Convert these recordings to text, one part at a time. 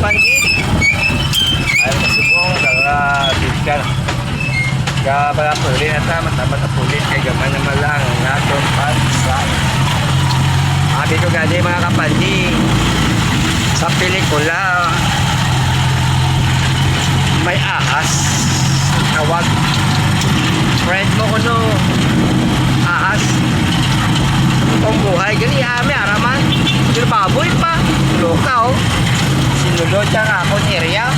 kapandi. Ayaw masubong, bigkan. Kaya pala puli na ta, matapat na puli. Kaya gaman naman lang ang atong pansay. Sabi ko gani mga kapandi, sa pelikula, may ahas. Tawag. Friend mo ko no, ahas. Kung buhay, gani ame, araman. Pero baboy pa. Loka oh. Sinulod siya nga akong area.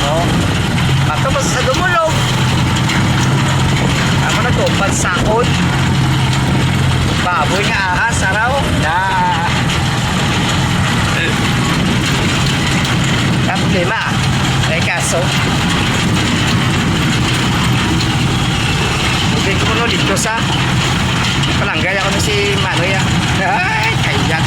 Oh. Ato mas sa dumulog. Ako nagtupad sakot. Baboy nga ahas, araw. Na. Problema. Ay kaso. Hindi ko mo dito sa palanggay ako na si Manoy. Ay, kayak.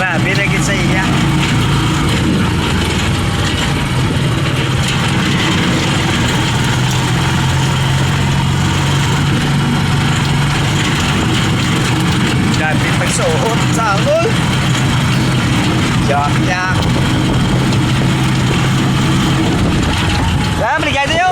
Grabe lagi sa iya. Grabe pagsuot sa angol. Yak. Ram, ligay tayo.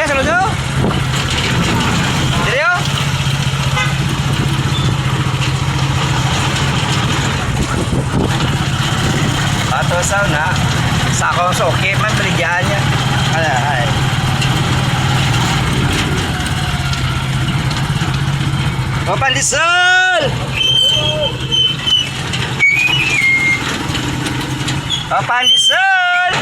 Saludo. Serio? Ato sauna. Sako soke man beligyan niya. Ay. Oh, pandisol. Oh, pandisol.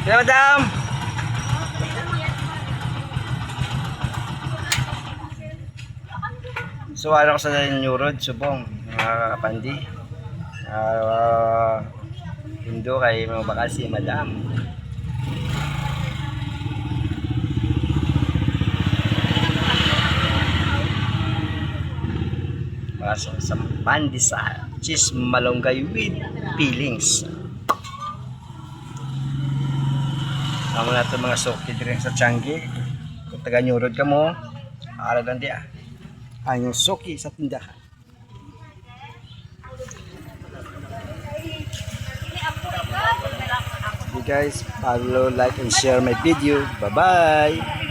Ya, madam. So, araw ko sa New Road, subong, mga kapandi. Hindo kay mga bakal si madam. Mga sa pandisa, cheese malunggay with peelings. Amo na ito mga soki din sa Changi. Kung taga New Road ka mo, aaralan di ang yung soki sa tindahan. You guys, follow, like, and share my video. Bye-bye!